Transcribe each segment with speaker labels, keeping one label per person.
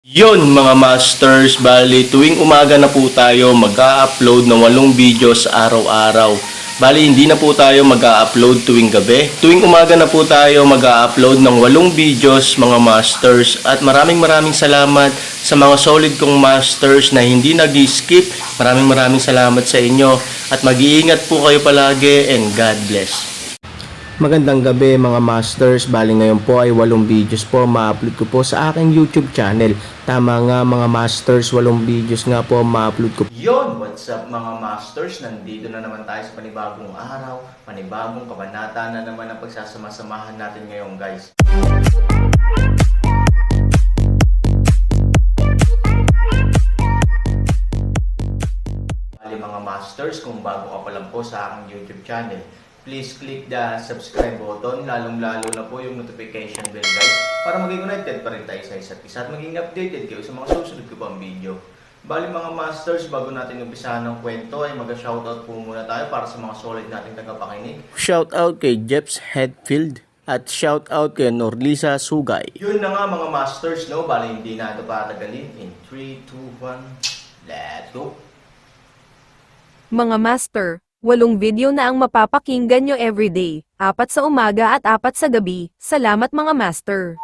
Speaker 1: Yon mga masters, bali tuwing umaga na po tayo mag-a-upload ng 8 videos araw-araw. Bali hindi na po tayo mag-a-upload tuwing gabi. Tuwing umaga na po tayo mag-a-upload ng 8 videos mga masters. At maraming salamat sa mga solid kong masters na hindi nag-skip. Maraming salamat sa inyo. At mag-iingat po kayo palagi and God bless. Magandang gabi mga masters, bali ngayon po ay 8 videos po ma-upload ko po sa aking YouTube channel. Tama nga mga masters, 8 videos nga po ma-upload ko. Yon, what's up mga masters? Nandito na naman tayo sa panibagong araw, panibagong kabanata na naman ang pagsasama-samahan natin ngayon guys. Bali mga masters, kung bago ka pa lang po sa aking YouTube channel, please click the subscribe button, lalong-lalo na po yung notification bell guys, para maging connected pa rin tayo sa isa't isa at maging updated kayo sa mga susunod ko pang video. Bali mga masters, bago natin umpisahan ng kwento ay mag-shoutout po muna tayo para sa mga solid nating tagapakinig. Shoutout kay Jeps Headfield at shoutout kay Norlisa Sugay. Yun na nga mga masters, no? Bali hindi na ito patagalin. In 3, 2, 1, let's go!
Speaker 2: Mga master, 8 video na ang mapapakinggan nyo everyday, 4 sa umaga at 4 sa gabi. Salamat mga master.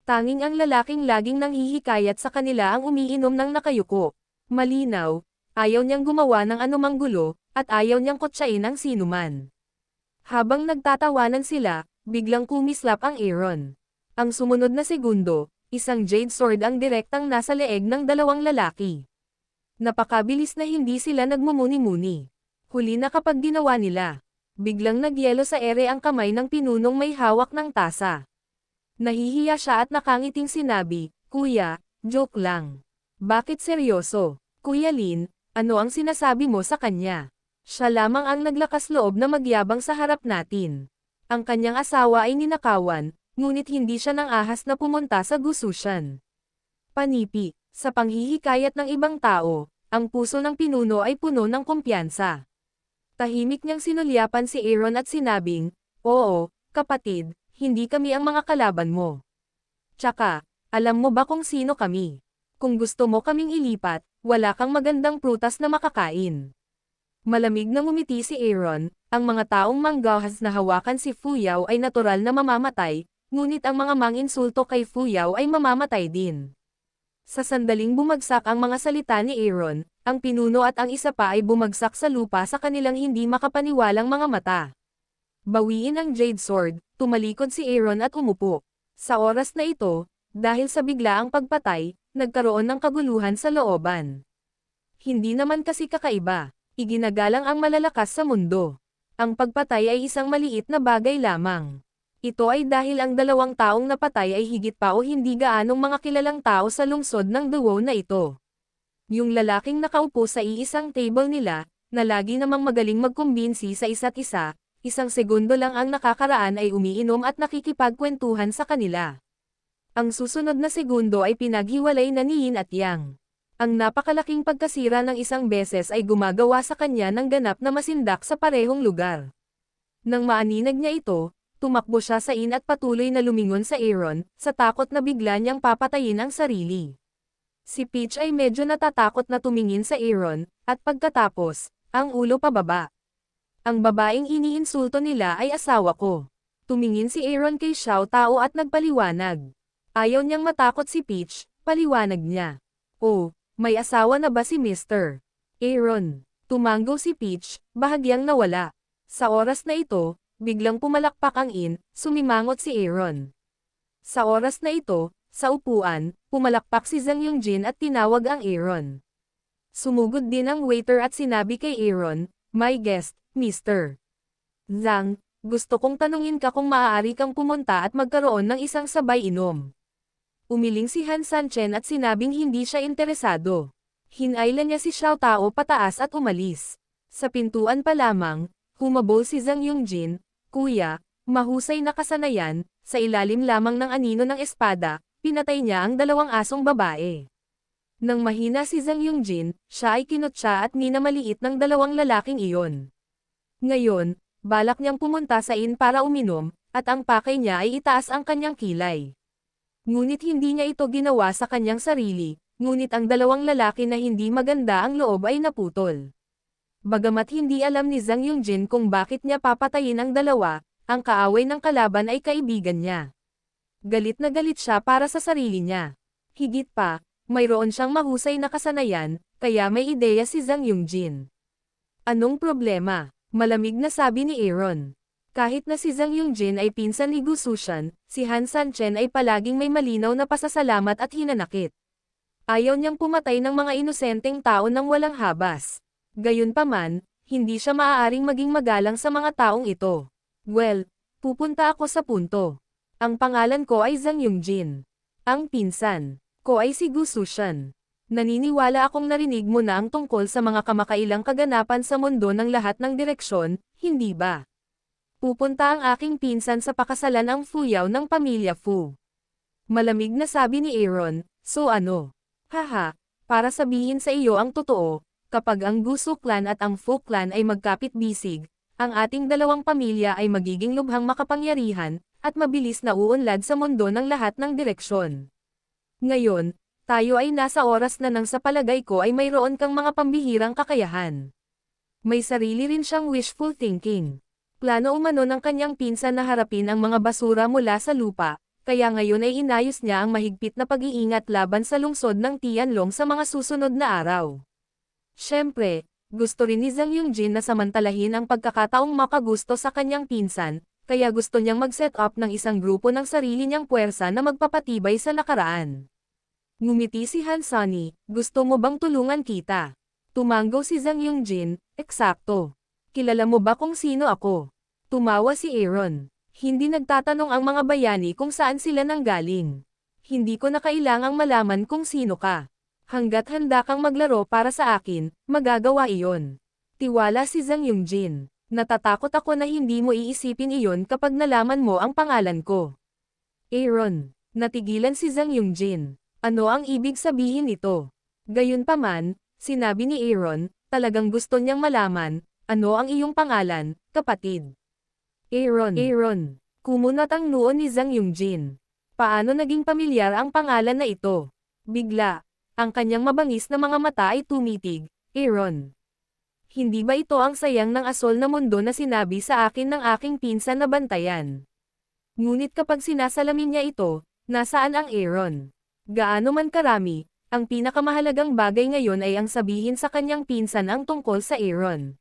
Speaker 2: Tanging ang lalaking laging nanghihikayat sa kanila ang umiinom ng nakayuko. Malinaw, ayaw niyang gumawa ng anumang gulo, at ayaw niyang kotsain ang sinuman. Habang nagtatawanan sila, biglang kumislap ang Aaron. Ang sumunod na segundo, isang jade sword ang direktang nasa leeg ng dalawang lalaki. Napakabilis na hindi sila nagmumuni-muni. Huli na kapag ginawa nila. Biglang nagyelo sa ere ang kamay ng pinunong may hawak ng tasa. Nahihiya siya at nakangiting sinabi, "Kuya, joke lang." "Bakit seryoso? Kuya Lin, ano ang sinasabi mo sa kanya?" Siya lamang ang naglakas loob na magyabang sa harap natin. Ang kanyang asawa ay ninakawan, ngunit hindi siya nang ahas na pumunta sa gususan. Panipi, sa panghihikayat ng ibang tao, ang puso ng pinuno ay puno ng kumpiyansa. Tahimik niyang sinulyapan si Aaron at sinabing, "Oo, kapatid, hindi kami ang mga kalaban mo. Tsaka, alam mo ba kung sino kami? Kung gusto mo kaming ilipat, wala kang magandang prutas na makakain." Malamig na ngumiti si Aaron, ang mga taong manggahas na hawakan si Fuyao ay natural na mamamatay, ngunit ang mga manginsulto kay Fuyao ay mamamatay din. Sa sandaling bumagsak ang mga salita ni Aaron, ang pinuno at ang isa pa ay bumagsak sa lupa sa kanilang hindi makapaniwalang mga mata. Bawiin ang Jade Sword, tumalikod si Aaron at umupo. Sa oras na ito, dahil sa biglaang pagpatay, nagkaroon ng kaguluhan sa looban. Hindi naman kasi kakaiba, iginagalang ang malalakas sa mundo. Ang pagpatay ay isang maliit na bagay lamang. Ito ay dahil ang dalawang taong napatay ay higit pa o hindi gaanong mga kilalang tao sa lungsod ng Duo na ito. Yung lalaking nakaupo sa iisang table nila, na lagi namang magaling magkumbinsi sa isa't isa, isang segundo lang ang nakakaraan ay umiinom at nakikipagkwentuhan sa kanila. Ang susunod na segundo ay pinaghiwalay na ni Yin at Yang. Ang napakalaking pagkasira ng isang beses ay gumagawa sa kanya ng ganap na masindak sa parehong lugar. Nang maaninag niya ito, tumakbo siya sa Yin at patuloy na lumingon sa Aaron, sa takot na bigla niyang papatayin ang sarili. Si Peach ay medyo natatakot na tumingin sa Aaron, at pagkatapos, ang ulo pababa. Ang babaeng iniinsulto nila ay asawa ko. Tumingin si Aaron kay Xiao Tao at nagpaliwanag. Ayaw niyang matakot si Peach, paliwanag niya. "Oh, may asawa na ba si Mr. Aaron?" Tumanggo si Peach, bahagyang nawala. Sa oras na ito, biglang pumalakpak ang Yin, sumimangot si Aaron. Sa oras na ito, sa upuan, pumalakpak si Zhang Yongjin at tinawag ang Aaron. Sumugod din ang waiter at sinabi kay Aaron, "My guest, Mr. Zhang, gusto kong tanungin ka kung maaari kang pumunta at magkaroon ng isang sabay inom." Umiling si Han Sanchen at sinabing hindi siya interesado. Hinailan niya si Xiao Tao pataas at umalis. Sa pintuan pa lamang, humabol si Zhang Yongjin, "Kuya, mahusay na kasanayan," sa ilalim lamang ng anino ng espada, pinatay niya ang dalawang asong babae. Nang mahina si Zhang Yongjin, siya ay kinutsa at minamaliit ng dalawang lalaking iyon. Ngayon, balak niyang pumunta sa inn para uminom, at ang pakay niya ay itaas ang kanyang kilay. Ngunit hindi niya ito ginawa sa kanyang sarili, ngunit ang dalawang lalaki na hindi maganda ang loob ay naputol. Bagamat hindi alam ni Zhang Yungjin kung bakit niya papatayin ang dalawa, ang kaaway ng kalaban ay kaibigan niya. Galit na galit siya para sa sarili niya. Higit pa, mayroon siyang mahusay na kasanayan, kaya may ideya si Zhang Yungjin. Anong problema? Malamig na sabi ni Aaron. Kahit na si Zhang Yungjin ay pinsan ni Gu Sushan, si Han Sanchen ay palaging may malinaw na pasasalamat at hinanakit. Ayaw niyang pumatay ng mga inosenteng tao nang walang habas. Gayunpaman, hindi siya maaaring maging magalang sa mga taong ito. Well, pupunta ako sa punto. Ang pangalan ko ay Zhang Yungjin. Ang pinsan ko ay si Gu Sushan. Naniniwala akong narinig mo na ang tungkol sa mga kamakailang kaganapan sa mundo ng lahat ng direksyon, hindi ba? Pupunta ang aking pinsan sa pakasalan ang Fuyaw ng pamilya Fu. Malamig na sabi ni Aaron, so ano? Haha, para sabihin sa iyo ang totoo, kapag ang Gusu clan at ang Fu clan ay magkapit-bisig, ang ating dalawang pamilya ay magiging lubhang makapangyarihan, at mabilis na uunlad sa mundo ng lahat ng direksyon. Ngayon, tayo ay nasa oras na nang sa palagay ko ay mayroon kang mga pambihirang kakayahan. May sarili rin siyang wishful thinking. Plano umano ng kanyang pinsan na harapin ang mga basura mula sa lupa, kaya ngayon ay inayos niya ang mahigpit na pag-iingat laban sa lungsod ng Tianlong sa mga susunod na araw. Siyempre, gusto rin ni Zhang Yungjin na samantalahin ang pagkakataong makagusto sa kanyang pinsan, kaya gusto niyang mag-set up ng isang grupo ng sarili niyang puwersa na magpapatibay sa nakaraan. Ngumiti si Han Sunny, gusto mo bang tulungan kita? Tumango si Zhang Yungjin, eksakto. Kilala mo ba kung sino ako? Tumawa si Aaron. Hindi nagtatanong ang mga bayani kung saan sila nanggaling. Hindi ko na kailangang malaman kung sino ka. Hanggat handa kang maglaro para sa akin, magagawa iyon. Tiwala si Zhang Yungjin. Natatakot ako na hindi mo iisipin iyon kapag nalaman mo ang pangalan ko. Aaron. Natigilan si Zhang Yungjin. Ano ang ibig sabihin nito? Gayunpaman, sinabi ni Aaron, talagang gusto niyang malaman, ano ang iyong pangalan, kapatid? Aaron. Kumunat ang noo ni Zhang Yungjin. Paano naging pamilyar ang pangalan na ito? Bigla, ang kanyang mabangis na mga mata ay tumitig. Aaron. Hindi ba ito ang sayang ng asol na mundo na sinabi sa akin ng aking pinsan na bantayan? Ngunit kapag sinasalamin niya ito, nasaan ang Aaron? Gaano man karami, ang pinakamahalagang bagay ngayon ay ang sabihin sa kanyang pinsan ang tungkol sa Aaron.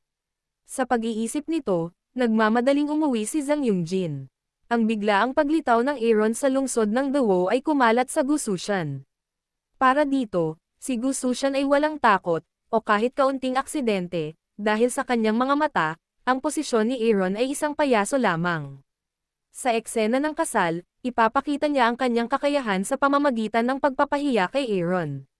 Speaker 2: Sa pag-iisip nito, nagmamadaling umuwi si Zhang Yungjin. Ang biglaang paglitaw ng Aaron sa lungsod ng Dawo ay kumalat sa Gu Sushan. Para dito, si Gu Sushan ay walang takot, o kahit kaunting aksidente, dahil sa kanyang mga mata, ang posisyon ni Aaron ay isang payaso lamang. Sa eksena ng kasal, ipapakita niya ang kanyang kakayahan sa pamamagitan ng pagpapahiya kay Aaron.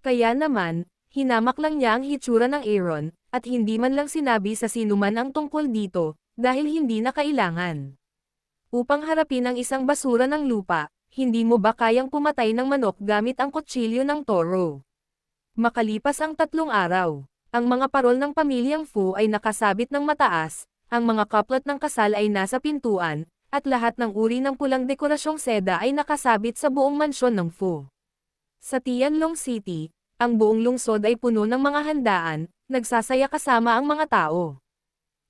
Speaker 2: Kaya naman, hinamak lang niya ang hitsura ng Aaron, at hindi man lang sinabi sa sinuman ang tungkol dito, dahil hindi na kailangan. Upang harapin ang isang basura ng lupa, hindi mo ba kayang pumatay ng manok gamit ang kutsilyo ng toro? Makalipas ang 3 araw, ang mga parol ng pamilyang Fu ay nakasabit ng mataas, ang mga kaplat ng kasal ay nasa pintuan, at lahat ng uri ng pulang dekorasyong seda ay nakasabit sa buong mansyon ng Fu. Sa Tianlong City, ang buong lungsod ay puno ng mga handaan, nagsasaya kasama ang mga tao.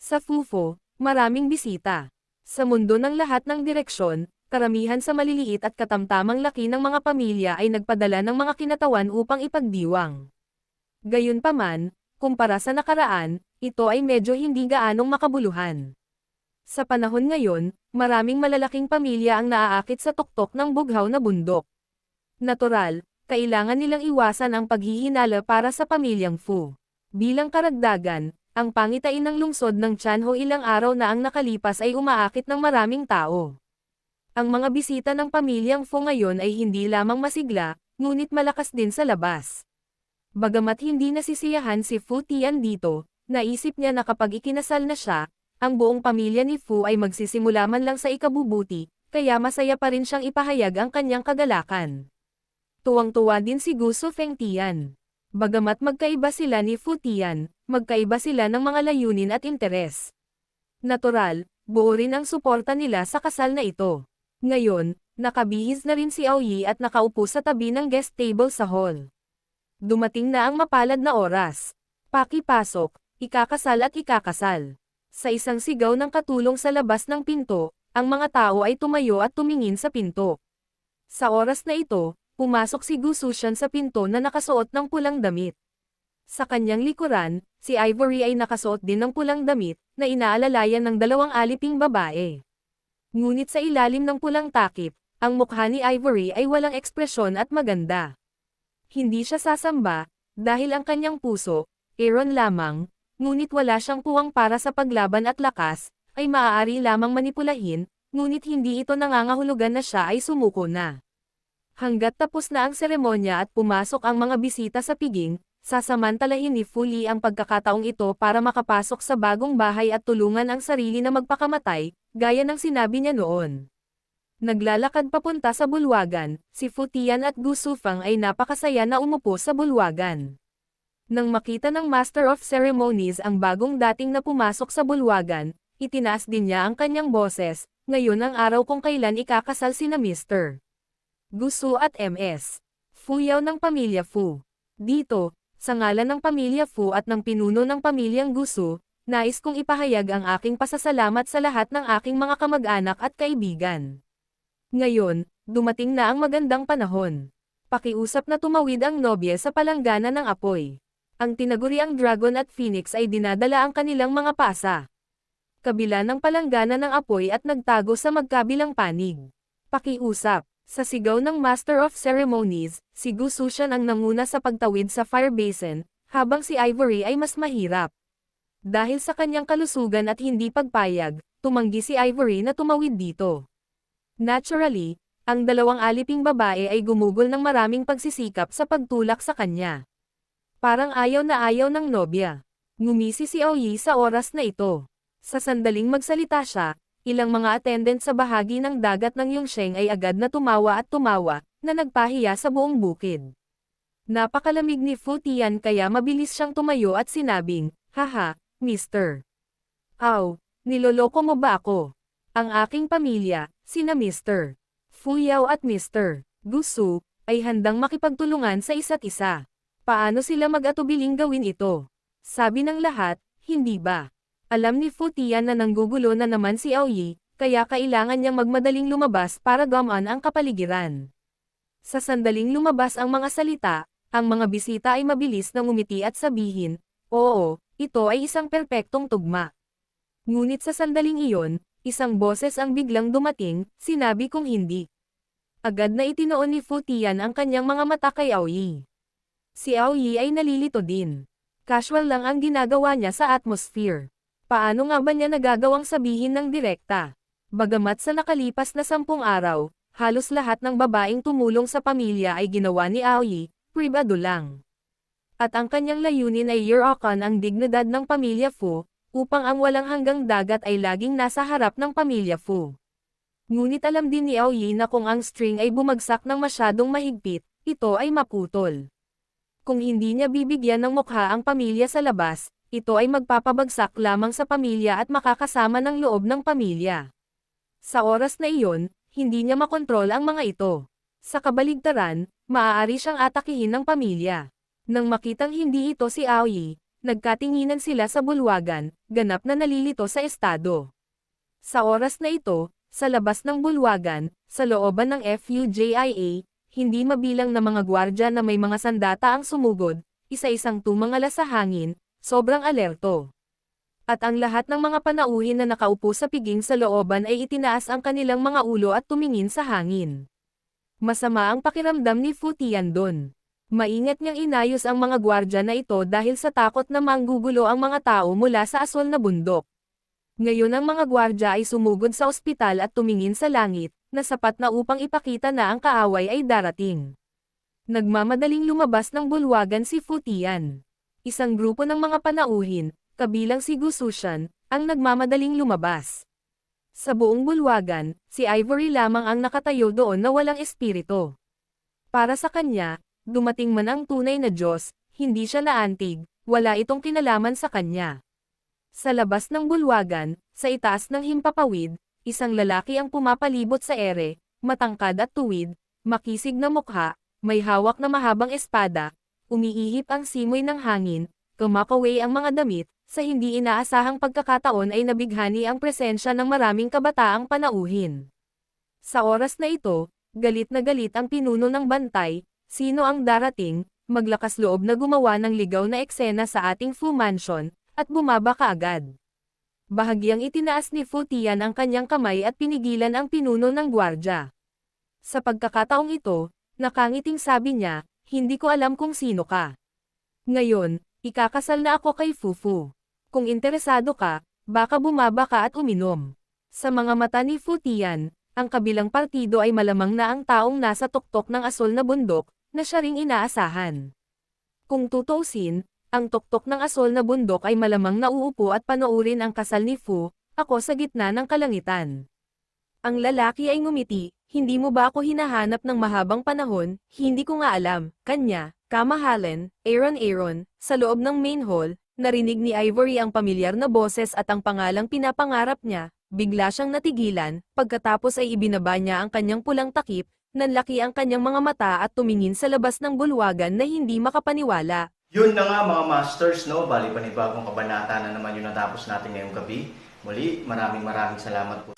Speaker 2: Sa Fufo, maraming bisita. Sa mundo ng lahat ng direksyon, karamihan sa maliliit at katamtamang laki ng mga pamilya ay nagpadala ng mga kinatawan upang ipagdiwang. Gayunpaman, kumpara sa nakaraan, ito ay medyo hindi gaanong makabuluhan. Sa panahon ngayon, maraming malalaking pamilya ang naaakit sa tuktok ng bughaw na bundok. Natural, kailangan nilang iwasan ang paghihinala para sa pamilyang Fu. Bilang karagdagan, ang pangitain ng lungsod ng Tianho ilang araw na ang nakalipas ay umaakit ng maraming tao. Ang mga bisita ng pamilyang Fu ngayon ay hindi lamang masigla, ngunit malakas din sa labas. Bagamat hindi nasisiyahan si Fu Tian dito, naisip niya na kapag ikinasal na siya, ang buong pamilya ni Fu ay magsisimula man lang sa ikabubuti, kaya masaya pa rin siyang ipahayag ang kanyang kagalakan. Tuwang-tuwa din si Gu Sufeng Tian. Bagamat magkaiba sila ni Fu Tian, magkaiba sila ng mga layunin at interes. Natural, buo rin ang suporta nila sa kasal na ito. Ngayon, Nakabihis na rin si Aoyi at nakaupo sa tabi ng guest table sa hall. Dumating na ang mapalad na oras. Pakipasok, ikakasal at ikakasal. Sa isang sigaw ng katulong sa labas ng pinto, ang mga tao ay tumayo at tumingin sa pinto. Sa oras na ito, pumasok si Gu Sushan sa pinto na nakasuot ng pulang damit. Sa kanyang likuran, si Ivory ay nakasuot din ng pulang damit, na inaalalayan ng dalawang aliping babae. Ngunit sa ilalim ng pulang takip, ang mukha ni Ivory ay walang ekspresyon at maganda. Hindi siya sasamba, dahil ang kanyang puso, Aaron lamang, ngunit wala siyang puwang para sa paglaban at lakas, ay maaari lamang manipulahin, ngunit hindi ito nangangahulugan na siya ay sumuko na. Hanggat tapos na ang seremonya at pumasok ang mga bisita sa piging, sasamantalahin ni Fu Li ang pagkakataong ito para makapasok sa bagong bahay at tulungan ang sarili na magpakamatay, gaya ng sinabi niya noon. Naglalakad papunta sa bulwagan, si Fu Tian at Gu Sufang ay napakasaya na umupo sa bulwagan. Nang makita ng Master of Ceremonies ang bagong dating na pumasok sa bulwagan, itinaas din niya ang kanyang boses, ngayon ang araw kung kailan ikakasal sina Mr. Gu Su at Ms. Fu Yao ng pamilya Fu. Dito, sa ngalan ng pamilya Fu at ng pinuno ng pamilyang Gu Su, nais kong ipahayag ang aking pasasalamat sa lahat ng aking mga kamag-anak at kaibigan. Ngayon, dumating na ang magandang panahon. Pakiusap na tumawid ang nobye sa palanggana ng apoy. Ang tinaguriang dragon at phoenix ay dinadala ang kanilang mga pasa. Kabila ng palanggana ng apoy at nagtago sa magkabilang panig. Pakiusap. Sa sigaw ng Master of Ceremonies, si Gu Sushan ang nanguna sa pagtawid sa fire basin, habang si Ivory ay mas mahirap. Dahil sa kanyang kalusugan at hindi pagpayag, tumanggi si Ivory na tumawid dito. Naturally, ang dalawang aliping babae ay gumugol ng maraming pagsisikap sa pagtulak sa kanya. Parang ayaw na ayaw ng nobya. Ngumisi si Aoyi sa oras na ito. Sa sandaling magsalita siya, ilang mga attendant sa bahagi ng dagat ng Yongsheng ay agad na tumawa na nagpahiya sa buong bukid. Napakalamig ni Fu Tian kaya mabilis siyang tumayo at sinabing, "Haha, Mr. Aw, niloloko mo ba ako? Ang aking pamilya, sina Mr. Fu Yao at Mr. Gu Su, ay handang makipagtulungan sa isa't isa. Paano sila mag-atubiling gawin ito? Sabi ng lahat, hindi ba? Alam ni Fu Tian na nanggugulo na naman si Aoyi, kaya kailangan niyang magmadaling lumabas para gamaan ang kapaligiran. Sa sandaling lumabas ang mga salita, ang mga bisita ay mabilis na ngumiti at sabihin, "Oo, ito ay isang perpektong tugma." Ngunit sa sandaling iyon, isang boses ang biglang dumating, sinabi kong hindi. Agad na itinoon ni Fu Tian ang kanyang mga mata kay Aoyi. Si Aoyi ay nalilito din. Casual lang ang ginagawa niya sa atmosphere. Paano nga ba niya nagagawang sabihin ng direkta? Bagamat sa nakalipas na 10 araw, halos lahat ng babaeng tumulong sa pamilya ay ginawa ni Aoyi, pribado lang. At ang kanyang layunin ay iuukan ang dignidad ng pamilya Fu, upang ang walang hanggang dagat ay laging nasa harap ng pamilya Fu. Ngunit alam din ni Aoyi na kung ang string ay bumagsak ng masyadong mahigpit, ito ay maputol. Kung hindi niya bibigyan ng mukha ang pamilya sa labas, ito ay magpapabagsak lamang sa pamilya at makakasama ng loob ng pamilya. Sa oras na iyon, hindi niya makontrol ang mga ito. Sa kabaligtaran, maaari siyang atakihin ng pamilya. Nang makitang hindi ito si Aoyi, nagkatinginan sila sa bulwagan, ganap na nalilito sa estado. Sa oras na ito, sa labas ng bulwagan, sa looban ng FUJIA, hindi mabilang na mga gwardya na may mga sandata ang sumugod, isa-isang tumangala sa hangin, sobrang alerto. At ang lahat ng mga panauhin na nakaupo sa piging sa looban ay itinaas ang kanilang mga ulo at tumingin sa hangin. Masama ang pakiramdam ni Fu Tian doon. Maingat niyang inayos ang mga gwardya na ito dahil sa takot na manggugulo ang mga tao mula sa aswal na bundok. Ngayon ang mga gwardya ay sumugod sa ospital at tumingin sa langit, na sapat na upang ipakita na ang kaaway ay darating. Nagmamadaling lumabas ng bulwagan si Fu Tian. Isang grupo ng mga panauhin, kabilang si Gu Sushan, ang nagmamadaling lumabas. Sa buong bulwagan, si Ivory lamang ang nakatayo doon na walang espiritu. Para sa kanya, dumating man ang tunay na Diyos, hindi siya naantig, wala itong kinalaman sa kanya. Sa labas ng bulwagan, sa itaas ng himpapawid, isang lalaki ang pumapalibot sa ere, matangkad at tuwid, makisig na mukha, may hawak na mahabang espada, umiihip ang simoy ng hangin, kumakaway ang mga damit, sa hindi inaasahang pagkakataon ay nabighani ang presensya ng maraming kabataang panauhin. Sa oras na ito, galit na galit ang pinuno ng bantay, sino ang darating, maglakas loob na gumawa ng ligaw na eksena sa ating Fu Mansion, at bumaba kaagad. Bahagyang itinaas ni Fu Tian ang kanyang kamay at pinigilan ang pinuno ng gwardya. Sa pagkakataong ito, nakangiting sabi niya, hindi ko alam kung sino ka. Ngayon, ikakasal na ako kay Fufu. Kung interesado ka, baka bumaba ka at uminom. Sa mga mata ni Fu Tian, ang kabilang partido ay malamang na ang taong nasa tuktok ng asol na bundok, na siya ring inaasahan. Kung tutuusin, ang tuktok ng asol na bundok ay malamang nauupo at panoorin ang kasal ni Fu, ako sa gitna ng kalangitan. Ang lalaki ay ngumiti, hindi mo ba ako hinahanap ng mahabang panahon, hindi ko nga alam, kanya, kamahalan, Aaron, sa loob ng main hall, narinig ni Ivory ang pamilyar na boses at ang pangalang pinapangarap niya, bigla siyang natigilan, pagkatapos ay ibinaba niya ang kanyang pulang takip, nanlaki ang kanyang mga mata at tumingin sa labas ng bulwagan na hindi makapaniwala.
Speaker 1: Yun na nga mga masters, no? Bali panibagong kabanata na naman yung natapos natin ngayong gabi. Muli, maraming salamat po.